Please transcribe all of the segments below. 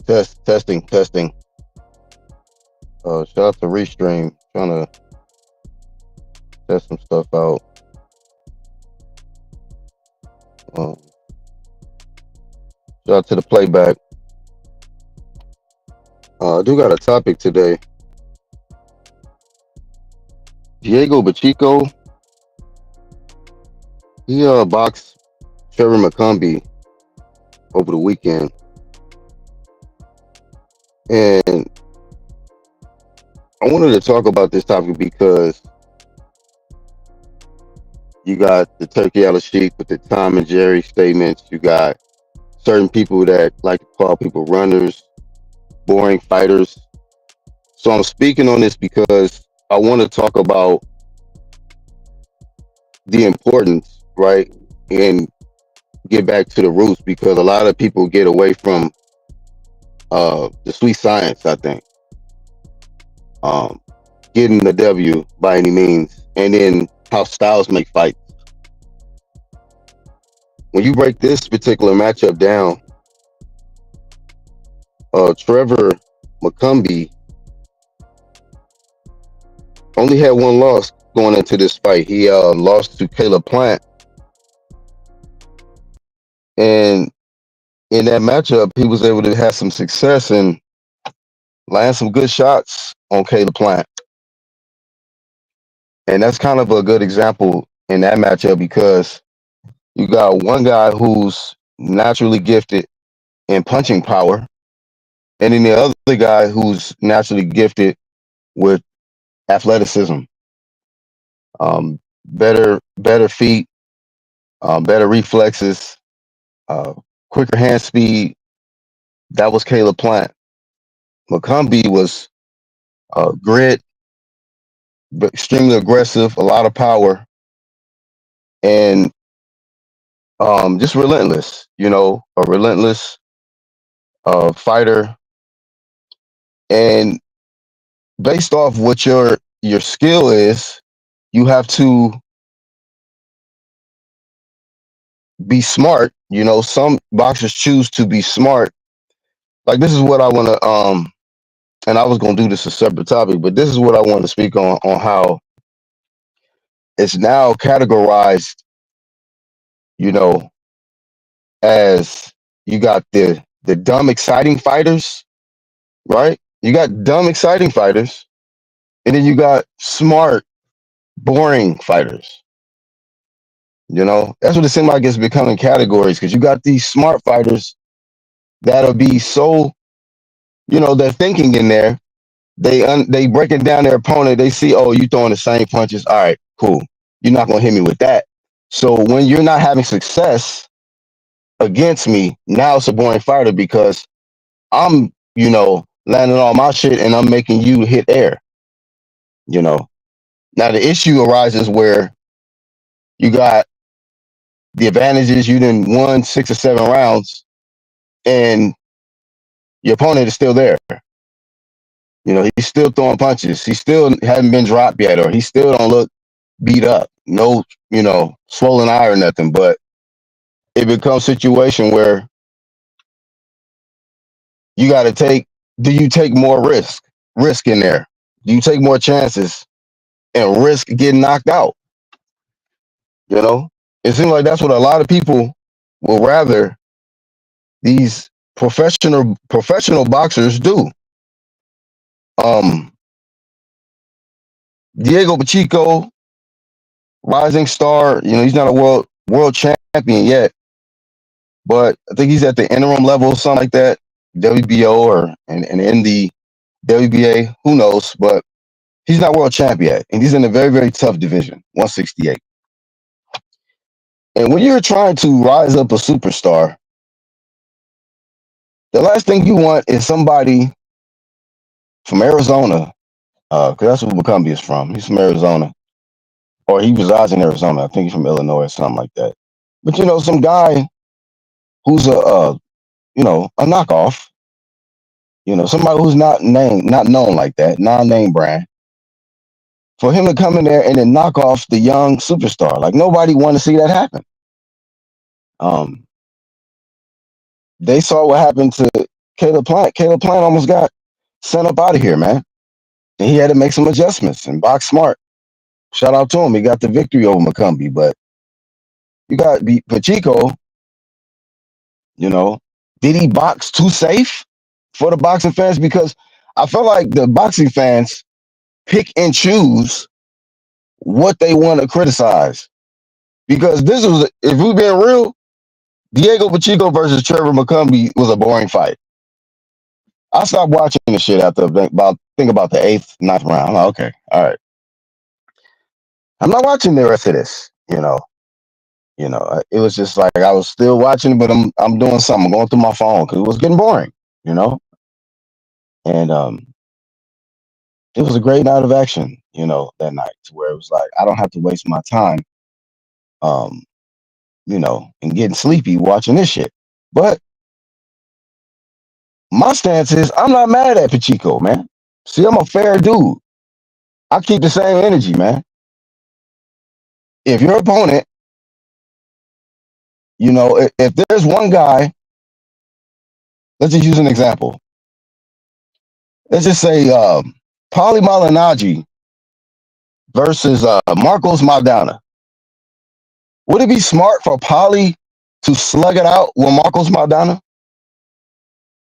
Testing. Shout out to Restream. Trying to test some stuff out. Um, Shout out to the playback. I do got a topic today. Diego Pacheco, he boxed Trevor McCumby over the weekend, and I wanted to talk about this topic because you got the turkey out of sheep with the Tom and Jerry statements. You got certain people that like to call people runners, boring fighters. So I'm speaking on this because I want to talk about the importance, right? And get back to the roots because a lot of people get away from the sweet science, I think. Um, Getting the W by any means, and then how styles make fights. When you break this particular matchup down, Trevor McCumby only had one loss going into this fight. He lost to Caleb Plant, and in that matchup, he was able to have some success and land some good shots on Caleb Plant. And that's kind of a good example in that matchup because you got one guy who's naturally gifted in punching power, and then the other guy who's naturally gifted with athleticism, better feet, better reflexes, uh, quicker hand speed. That was Caleb Plant. McCumby was grit, but extremely aggressive, a lot of power, and just relentless. A relentless fighter. And based off what your skill is, you have to be smart. Some boxers choose to be smart. Like this is what I want to and I was going to do this a separate topic, but this is what I want to speak on how it's now categorized, you know, as you got the dumb exciting fighters, right? You got dumb exciting fighters, and then you got smart boring fighters. That's what it seems like it's becoming categories because you got these smart fighters that'll be so, they're thinking in there. They breaking down their opponent. They see, oh, you throwing the same punches. All right, cool. You're not gonna hit me with that. So when you're not having success against me, now it's a boring fighter because I'm, landing all my shit and I'm making you hit air. Now the issue arises where you got the advantages. You didn't won 6 or 7 rounds, and your opponent is still there. He's still throwing punches. He still hasn't been dropped yet, or he still don't look beat up. No, swollen eye or nothing. But it becomes a situation where you got to take. Do you take more risk in there? Do you take more chances and risk getting knocked out? It seems like that's what a lot of people will rather these professional boxers do. Um, Diego Pacheco, rising star. He's not a world champion yet, but I think he's at the interim level, something like that, WBO and in the WBA. Who knows? But he's not world champ yet, and he's in a very very tough division, 168. And when you're trying to rise up a superstar, the last thing you want is somebody from Arizona, because that's where McCumby is from. He's from Arizona, or he resides in Arizona. I think he's from Illinois or something like that. But some guy who's a knockoff, somebody who's not known like that, non-name brand, for him to come in there and then knock off the young superstar, like nobody want to see that happen. They saw what happened to Caleb Plant almost got sent up out of here, man. And he had to make some adjustments and box smart. Shout out to him. He got the victory over McCumby. But you got Pacheco, you know, did he box too safe for the boxing fans? Because I feel like the boxing fans pick and choose what they want to criticize. Because this was, if we being real, Diego Pacheco versus Trevor McCumby was a boring fight. I stopped watching the shit after about the eighth, ninth round. I'm like, okay, all right. I'm not watching the rest of this. It was just like I was still watching, but I'm doing something, I'm going through my phone because it was getting boring. You know, and it was a great night of action. That night to where it was like I don't have to waste my time, um, and getting sleepy watching this shit. But my stance is I'm not mad at Pacheco, man. See, I'm a fair dude. I keep the same energy, man. If your opponent, if there's one guy, let's just use an example. Let's just say Paulie Malignaggi versus Marcos Maidana. Would it be smart for Paulie to slug it out with Marcos Maidana?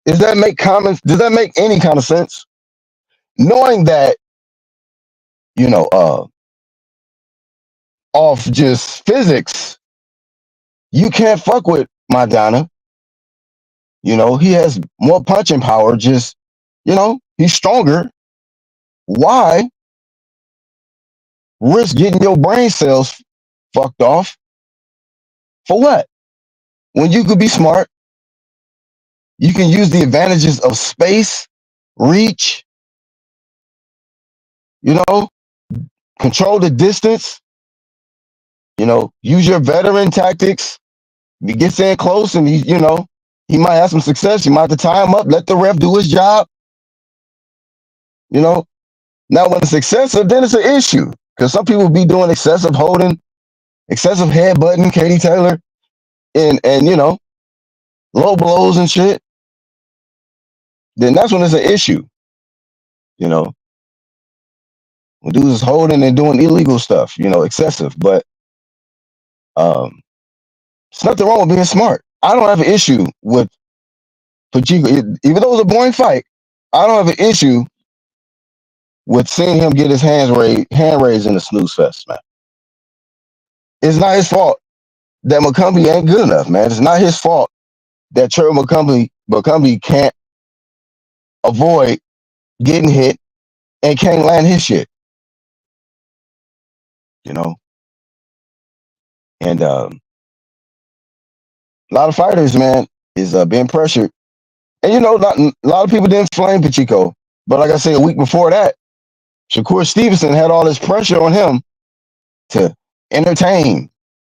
Does that make any kind of sense? Knowing that, off just physics, you can't fuck with Maidana. He has more punching power. Just, he's stronger. Why risk getting your brain cells fucked off for what? When you could be smart, you can use the advantages of space, reach, you know, control the distance, use your veteran tactics. If he gets in close and he might have some success. You might have to tie him up, let the ref do his job. Now when it's excessive, then it's an issue. Because some people be doing excessive holding, excessive headbutting, Katie Taylor, and low blows and shit. Then that's when it's an issue. When dudes is holding and doing illegal stuff, excessive. But um, it's nothing wrong with being smart. I don't have an issue with Pacheco, even though it was a boring fight. I don't have an issue with seeing him get his hand raised in the snooze fest, man. It's not his fault that McCumby ain't good enough, man. It's not his fault that Trevor McCumby can't avoid getting hit and can't land his shit, you know. And a lot of fighters, man, is being pressured. And a lot of people didn't flame Pacheco, but like I said, a week before that, Shakur Stevenson had all this pressure on him to entertain,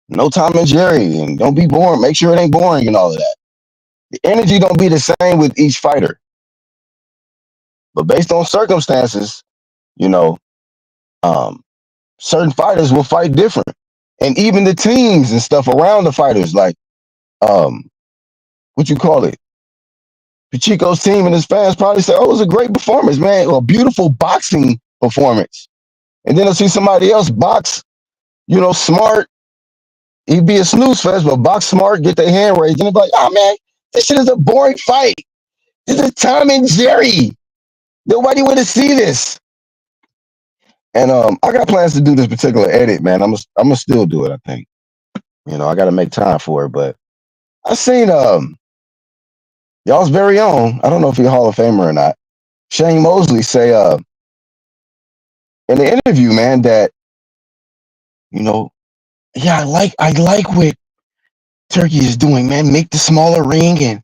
no Tom and Jerry, and don't be boring. Make sure it ain't boring and all of that. The energy don't be the same with each fighter, but based on circumstances, you know, um, certain fighters will fight different, and even the teams and stuff around the fighters, like what you call it, Pacheco's team and his fans probably say, "Oh, it was a great performance, man, or a beautiful boxing performance." And then they'll see somebody else box, smart. He'd be a snooze fest, but box smart, get their hand raised, and they'll be like, "Oh man, this shit is a boring fight. This is Tom and Jerry. Nobody want to see this." And I got plans to do this particular edit, man. I'm gonna still do it. I think, I got to make time for it. But I seen y'all's very own. I don't know if he's a Hall of Famer or not. Shane Mosley say in the interview, man, that yeah, I like what Turkey is doing, man. Make the smaller ring, and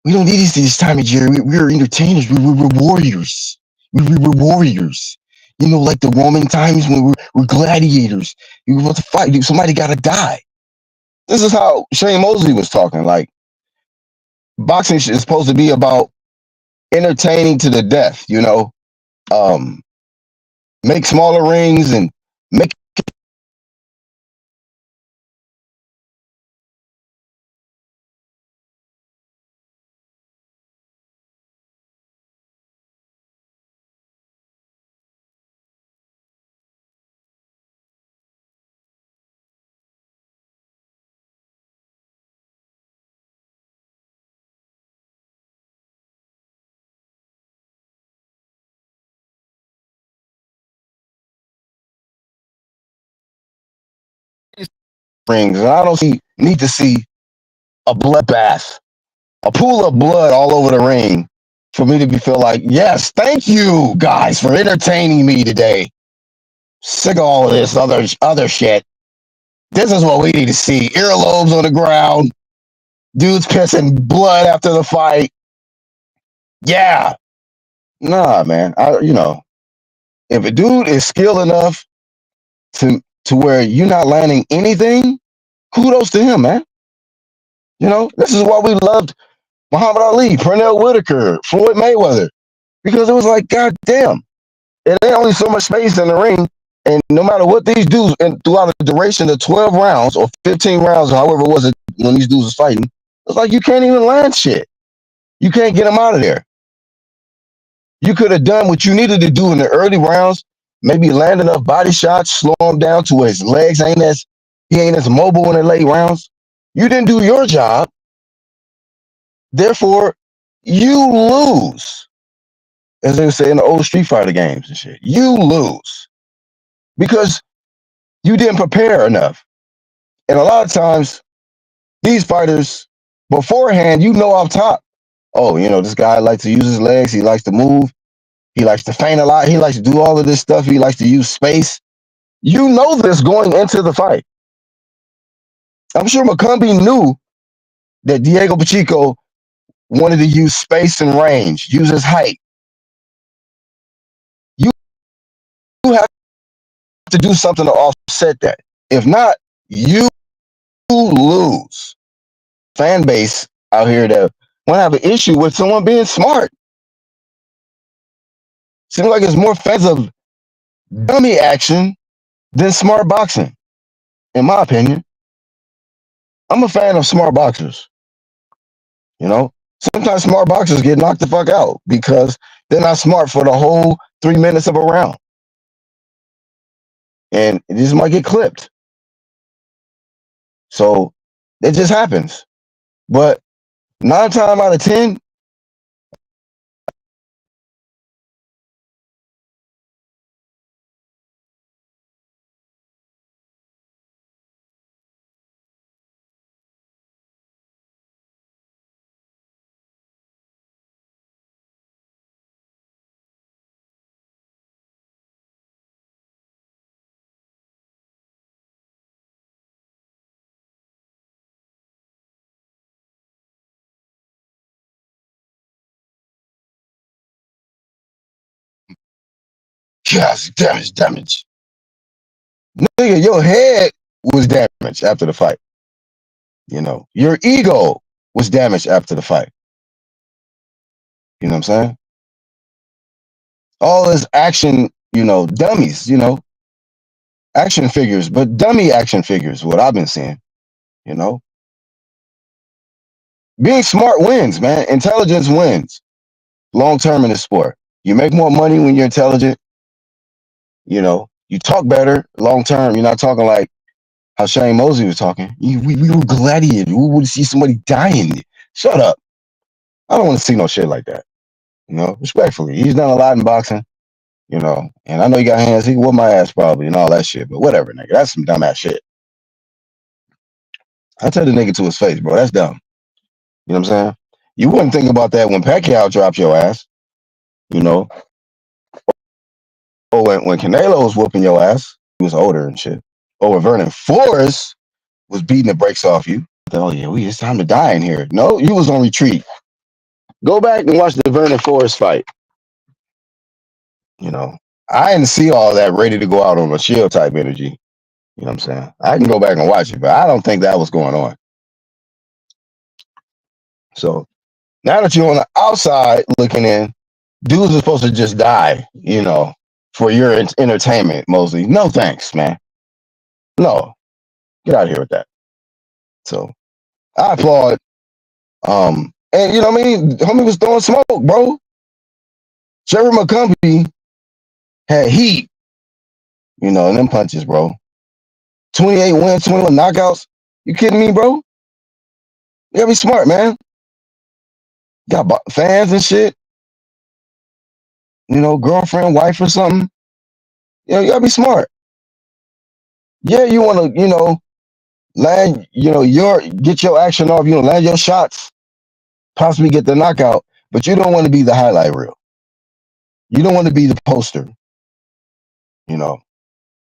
we don't need this time of year. We're entertainers. We're warriors. We're warriors. Like the Roman times when we're gladiators. We want to fight. Somebody got to die. This is how Shane Mosley was talking. Like, boxing is supposed to be about entertaining to the death, um, make smaller rings and make rings, and I don't need to see a bloodbath, a pool of blood all over the ring for me to feel like, yes, thank you guys for entertaining me today. Sick of all of this other shit. This is what we need to see. Earlobes on the ground, dudes pissing blood after the fight. Yeah. Nah, man. If a dude is skilled enough to where you're not landing anything, kudos to him, man. This is why we loved Muhammad Ali, Pernell Whitaker, Floyd Mayweather, because it was like, God damn, it ain't only so much space in the ring. And no matter what these dudes, and throughout the duration of 12 rounds or 15 rounds, or however it was when these dudes was fighting, it's like you can't even land shit. You can't get them out of there. You could have done what you needed to do in the early rounds, maybe land enough body shots, slow him down to where his legs he ain't as mobile in the late rounds. You didn't do your job. Therefore, you lose. As they say in the old Street Fighter games and shit. You lose. Because you didn't prepare enough. And a lot of times, these fighters, beforehand, off top, oh, this guy likes to use his legs. He likes to move. He likes to feint a lot. He likes to do all of this stuff. He likes to use space. You know this going into the fight. I'm sure McCumby knew that Diego Pacheco wanted to use space and range, use his height. You have to do something to offset that. If not, you lose. Fan base out here that want to have an issue with someone being smart. Seems like it's more fans of dummy action than smart boxing, in my opinion. I'm a fan of smart boxers. Sometimes smart boxers get knocked the fuck out because they're not smart for the whole 3 minutes of a round. And it just might get clipped. So it just happens. But 9 times out of 10, yes, damage. Nigga, your head was damaged after the fight. Your ego was damaged after the fight. You know what I'm saying? All this action, dummies, action figures, but dummy action figures, what I've been seeing, you know. Being smart wins, man. Intelligence wins long term in the sport. You make more money when you're intelligent. You talk better long term. You're not talking like how Shane Mosley was talking. We were gladiators. We would see somebody dying. Shut up. I don't want to see no shit like that. Respectfully. He's done a lot in boxing, and I know he got hands. He can whoop my ass probably and all that shit, but whatever, nigga. That's some dumbass shit. I tell the nigga to his face, bro. That's dumb. You know what I'm saying? You wouldn't think about that when Pacquiao dropped your ass, you know, or when Canelo was whooping your ass. He was older and shit. Or when Vernon Forrest was beating the brakes off you. Oh yeah, it's time to die in here. No, you was on retreat. Go back and watch the Vernon Forrest fight. I didn't see all that ready to go out on a shield type energy. You know what I'm saying? I can go back and watch it, but I don't think that was going on. So now that you're on the outside looking in, dudes are supposed to just die, for your entertainment, Mosley. No thanks, man. No. Get out of here with that. So I applaud. And you know what I mean? Homie was throwing smoke, bro. Trevor McCumby had heat, in them punches, bro. 28 wins, 21 knockouts. You kidding me, bro? You gotta be smart, man. Got fans and shit. Girlfriend, wife, or something. You gotta be smart. Yeah, you wanna, land, get your action off, land your shots, possibly get the knockout, but you don't want to be the highlight reel. You don't want to be the poster, you know.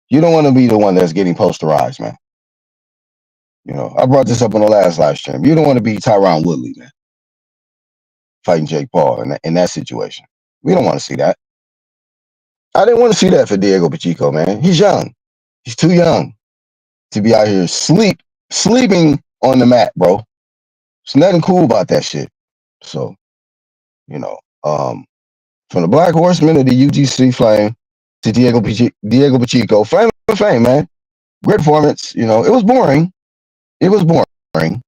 You don't want to be the one that's getting posterized, man. I brought this up on the last live stream. You don't want to be Tyron Woodley, man, fighting Jake Paul in that situation. We don't want to see that. I didn't want to see that for Diego Pacheco, man. He's young. He's too young to be out here sleeping on the mat, bro. There's nothing cool about that shit. So, from the Black Horseman of the UGC Flame to Diego Pacheco, flame of fame, man. Great performance. It was boring. It was boring.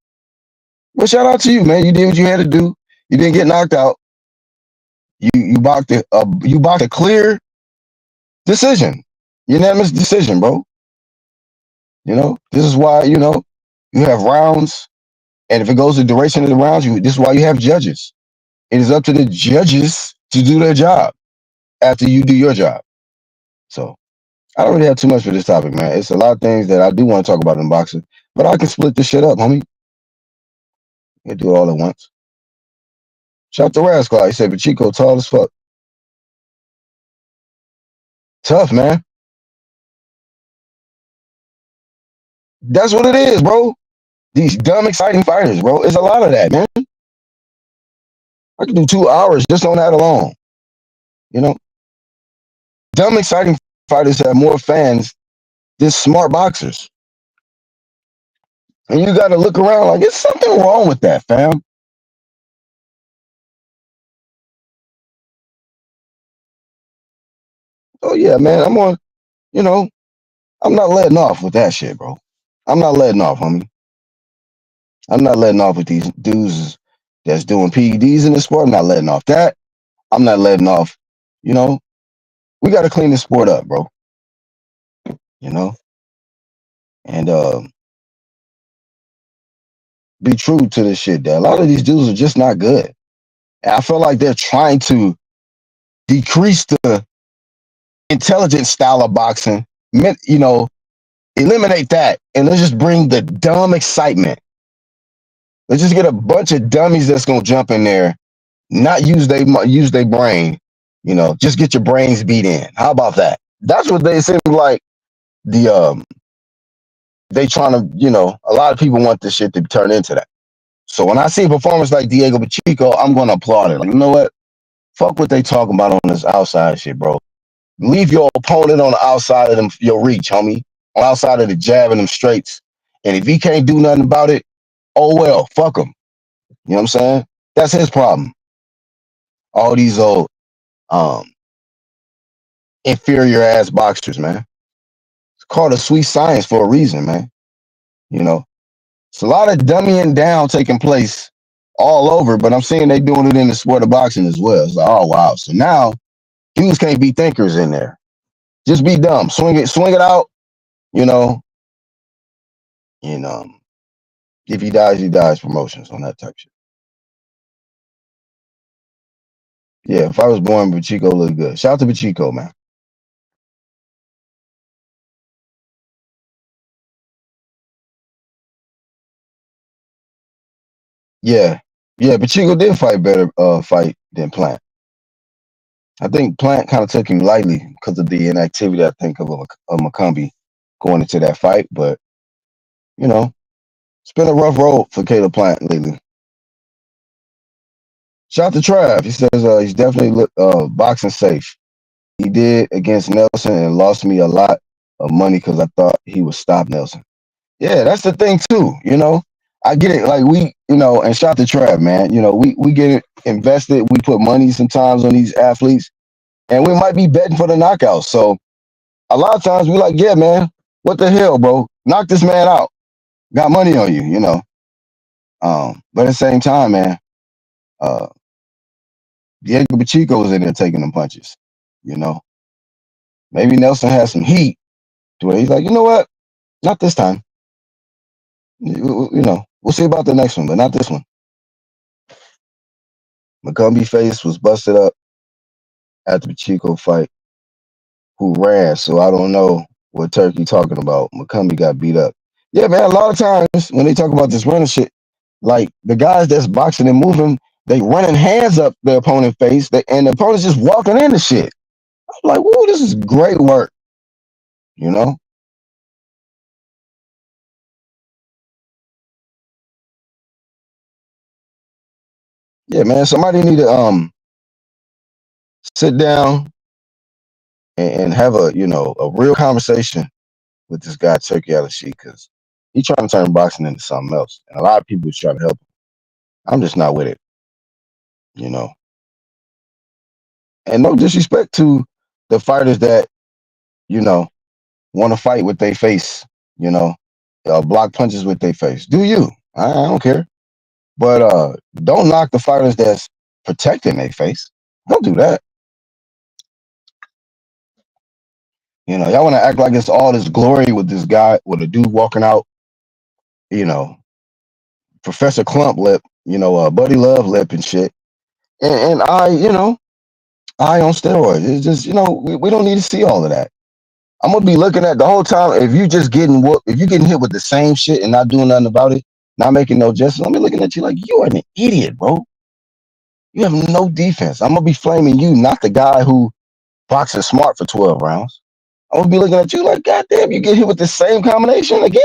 But shout out to you, man. You did what you had to do. You didn't get knocked out. You boxed a clear decision, unanimous decision, bro. This is why you have rounds, and if it goes the duration of the rounds, this is why you have judges. It is up to the judges to do their job after you do your job. So I don't really have too much for this topic, man. It's a lot of things that I do want to talk about in boxing, but I can split this shit up, homie. You can do it all at once. Shout out to Rascal. He said Pacheco tall as fuck. Tough, man. That's what it is, bro. These dumb, exciting fighters, bro. It's a lot of that, man. I could do 2 hours just on that alone. Dumb, exciting fighters have more fans than smart boxers. And you got to look around like, there's something wrong with that, fam. Oh, yeah, man. I'm not letting off with that shit, bro. I'm not letting off, homie. I'm not letting off with these dudes that's doing PEDs in the sport. I'm not letting off that. I'm not letting off, we got to clean the sport up, bro. And be true to this shit. That a lot of these dudes are just not good. And I feel like they're trying to decrease the intelligent style of boxing, eliminate that, and let's just bring the dumb excitement. Let's just get a bunch of dummies that's gonna jump in there, not use their brain, just get your brains beat in. How about that? That's what they seem like. They trying to, a lot of people want this shit to turn into that. So when I see a performance like Diego Pacheco, I'm gonna applaud it. Like, you know what? Fuck what they talking about on this outside shit, bro. Leave your opponent on the outside of them, your reach, homie. On outside of the jab and them straights. And if he can't do nothing about it, oh well, fuck him. You know what I'm saying? That's his problem. All these old inferior ass boxers, man. It's called a sweet science for a reason, man. It's a lot of dummying down taking place all over, but I'm seeing they doing it in the sport of boxing as well. It's like, oh wow. So now dudes can't be thinkers in there. Just be dumb. Swing it out, you know. And if he dies promotions on that type shit. Yeah, if I was born, Pacheco looked good. Shout out to Pacheco, man. Yeah. Yeah, Pacheco did fight than Plant. I think Plant kind of took him lightly because of the inactivity, I think, of McCumby going into that fight. But, it's been a rough road for Caleb Plant lately. Shout out to Trav. He says he's definitely boxing safe. He did against Nelson and lost me a lot of money because I thought he would stop Nelson. Yeah, that's the thing too. I get it. Like and shout out to Trav, man. We get it invested. We put money sometimes on these athletes, and we might be betting for the knockout. So a lot of times we like, yeah, man, what the hell, bro? Knock this man out. Got money on you, But at the same time, man, Diego Pacheco was in there taking them punches. Maybe Nelson has some heat to where he's like, you know what? Not this time. We'll see about the next one, but not this one. McCumby face was busted up at the Pacheco fight, who ran. So I don't know what Turkey talking about. McCumby got beat up. Yeah, man. A lot of times when they talk about this running shit, like the guys that's boxing and moving, they running hands up their opponent's face, and the opponent's just walking into shit. I'm like, whoa, this is great work. You know? Yeah, man. Somebody need to sit down and have a a real conversation with this guy Turkey Sheik because he's trying to turn boxing into something else, and a lot of people is trying to help him. I'm just not with it, you know. And no disrespect to the fighters that you know want to fight with their face, you know, block punches with their face. Do you? I don't care, but don't knock the fighters that's protecting their face. Don't do that. You know, y'all want to act like it's all this glory with this guy with a dude walking out, you know, Professor Clump lip, Buddy Love lip and shit. And I on steroids. It's just, we don't need to see all of that. I'm gonna be looking at the whole time. If you just getting whooped, if you getting hit with the same shit and not doing nothing about it, not making no adjustments, I'm be looking at you like you are an idiot, bro. You have no defense. I'm gonna be flaming you, not the guy who boxes smart for 12 rounds. I'm gonna be looking at you like, God damn, you get hit with the same combination again?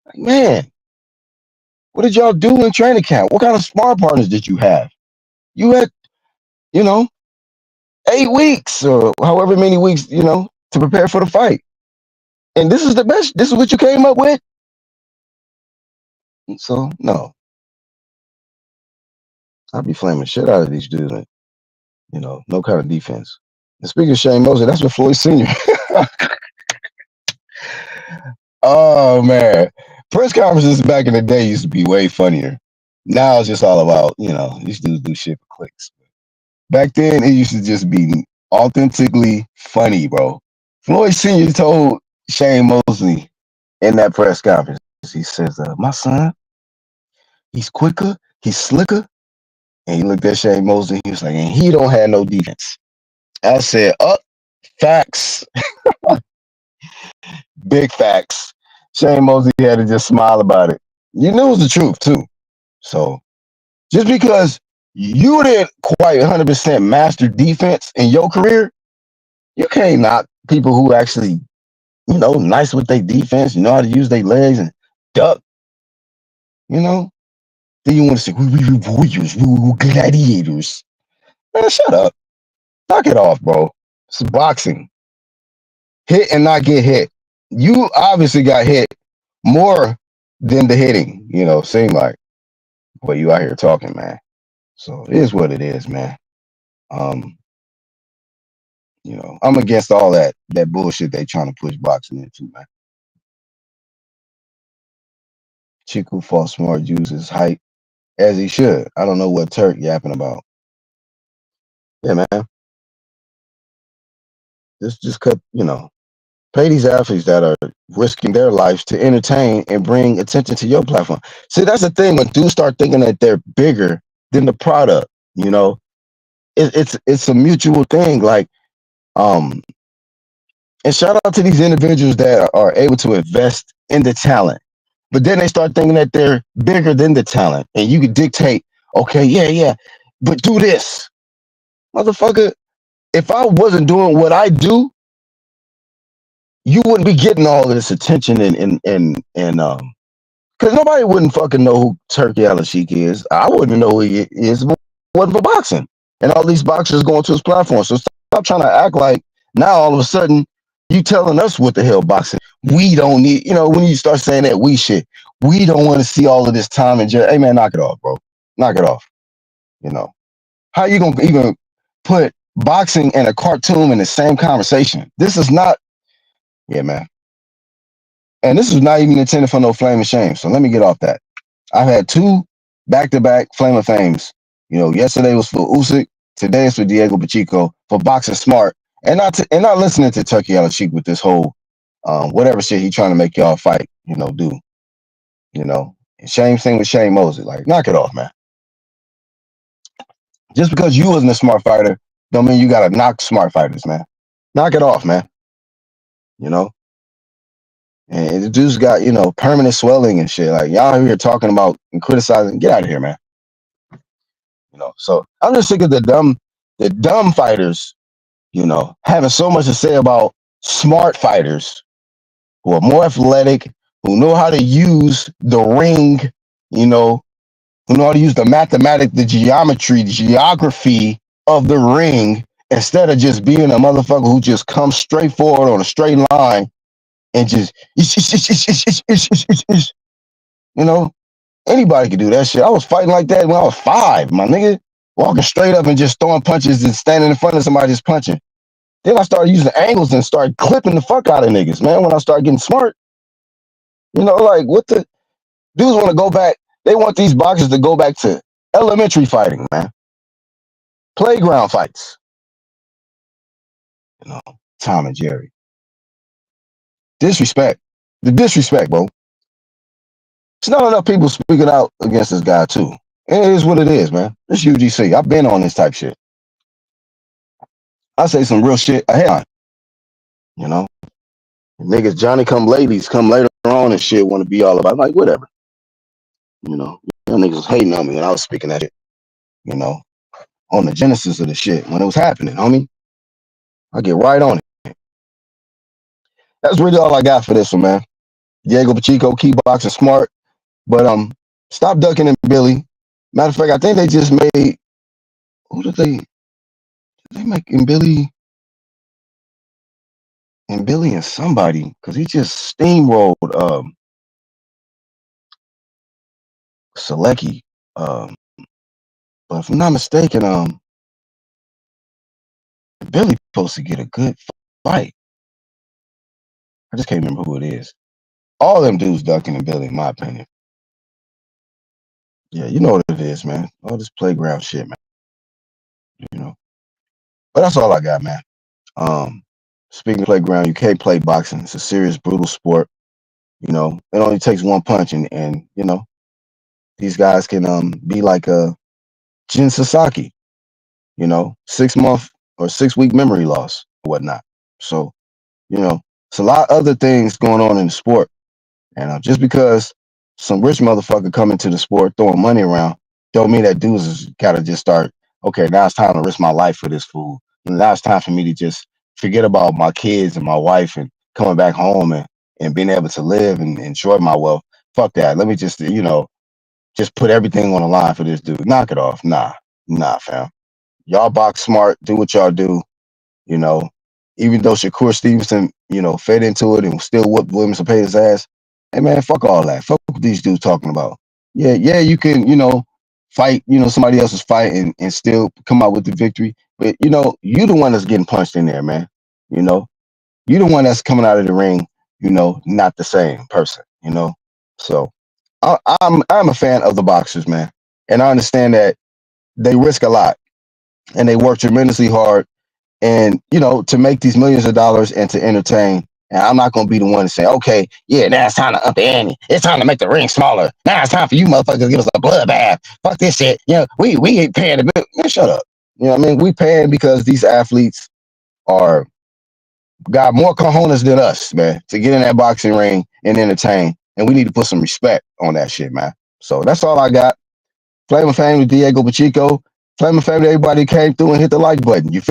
Like, man, what did y'all do in training camp? What kind of smart partners did you have? You had, you know, 8 weeks or however many weeks, to prepare for the fight. And this is the best. This is what you came up with. So no, I'll be flaming shit out of these dudes. No kind of defense. And speaking of Shane Mosley, that's what Floyd Senior. Oh man, press conferences back in the day used to be way funnier. Now it's just all about these dudes do shit for clicks. Back then it used to just be authentically funny, bro. Floyd Senior told Shane Mosley in that press conference, he says, "My son, he's quicker, he's slicker." And he looked at Shane Mosley. He was like, "And he don't have no defense." I said, facts, big facts." Shane Mosley had to just smile about it. You knew it was the truth too. So just because you didn't quite 100% master defense in your career, you can't knock people who actually, nice with their defense, know how to use their legs and duck, you know. Then you want to say, we warriors, we gladiators. Man, shut up. Knock it off, bro. It's boxing. Hit and not get hit. You obviously got hit more than the hitting, seem like. But you out here talking, man. So it is what it is, man. Um, I'm against all that bullshit they trying to push boxing into, man. Chico fought smart, uses height as he should. I don't know what Turk yapping about. Yeah, man. Just cut, pay these athletes that are risking their lives to entertain and bring attention to your platform. See, that's the thing when dudes start thinking that they're bigger than the product. It's a mutual thing. Like, um, and shout out to these individuals that are able to invest in the talent, but then they start thinking that they're bigger than the talent, and you could dictate, okay, yeah, but do this, motherfucker. If I wasn't doing what I do, you wouldn't be getting all of this attention and because nobody wouldn't fucking know who Turkey Sheik is. I wouldn't know who he is if it wasn't for boxing. And all these boxers going to his platform. So stop trying to act like now all of a sudden you telling us what the hell boxing. We don't need, when you start saying that we shit, we don't want to see all of this time and just, hey man, knock it off, bro. Knock it off. How you gonna even put boxing and a cartoon in the same conversation? This is not, yeah, man. And this is not even intended for no flame of shame. So let me get off that. I've had two back-to-back Flame of Fames. Yesterday was for Usyk. Today is for Diego Pacheco for boxing smart and not listening to Turkey Sheik with this whole whatever shit he trying to make y'all fight. Do. Shame thing with Shane Mosley. Like, knock it off, man. Just because you wasn't a smart fighter, don't mean you gotta knock smart fighters, man. Knock it off, man. You know. And the dude's got, permanent swelling and shit. Like, y'all here talking about and criticizing. Get out of here, man. So I'm just sick of the dumb fighters, having so much to say about smart fighters who are more athletic, who know how to use the ring, who know how to use the mathematics, the geometry, the geography of the ring, instead of just being a motherfucker who just comes straight forward on a straight line and just, you know, anybody could do that shit. I was fighting like that when I was 5, my nigga. Walking straight up and just throwing punches and standing in front of somebody just punching. Then I started using angles and started clipping the fuck out of niggas, man, when I started getting smart. Like, what the dudes want to go back. They want these boxers to go back to elementary fighting, man. Playground fights. Tom and Jerry. Disrespect. The disrespect, bro. There's not enough people speaking out against this guy, too. And it is what it is, man. It's UGC. I've been on this type shit. I say some real shit ahead on. Niggas Johnny come ladies come later on and shit want to be all about. I'm like, whatever. Y'all niggas was hating on me when I was speaking that shit. On the genesis of the shit when it was happening, homie. I get right on it. That's really all I got for this one, man. Diego Pacheco, key boxing smart, but stop ducking and Billy. Matter of fact, I think they just made. Who did they make in Billy? And Billy and somebody, because he just steamrolled Selecki. But if I'm not mistaken, Billy's supposed to get a good fight. I just can't remember who it is. All them dudes ducking and Billy, in my opinion. Yeah, you know what it is, man. All this playground shit, man. But that's all I got, man. Speaking of playground, you can't play boxing. It's a serious, brutal sport. It only takes one punch, and these guys can be like a Jin Sasaki. 6-month or 6-week memory loss or whatnot. So, it's a lot of other things going on in the sport. And just because some rich motherfucker come into the sport throwing money around, don't mean that dudes has got to just start, okay, now it's time to risk my life for this fool. And now it's time for me to just forget about my kids and my wife and coming back home and being able to live and enjoy my wealth. Fuck that. Let me just, just put everything on the line for this dude. Knock it off. Nah, fam. Y'all box smart, do what y'all do, even though Shakur Stevenson, fed into it and still whooped Williams Page's ass. Hey man, fuck all that. Fuck what these dudes talking about. Yeah, you can, fight, somebody else's fight and still come out with the victory. But you the one that's getting punched in there, man. You the one that's coming out of the ring, not the same person, So I'm a fan of the boxers, man. And I understand that they risk a lot and they work tremendously hard and to make these millions of dollars and to entertain. And I'm not gonna be the one to say, okay, yeah, now it's time to up the ante. It's time to make the ring smaller. Now it's time for you motherfuckers to give us a bloodbath. Fuck this shit. We ain't paying the bill. Man, shut up. We paying because these athletes are got more cojones than us, man, to get in that boxing ring and entertain. And we need to put some respect on that shit, man. So that's all I got. Flame of fame to Diego Pacheco. Flame of fame to everybody who came through and hit the like button. You feel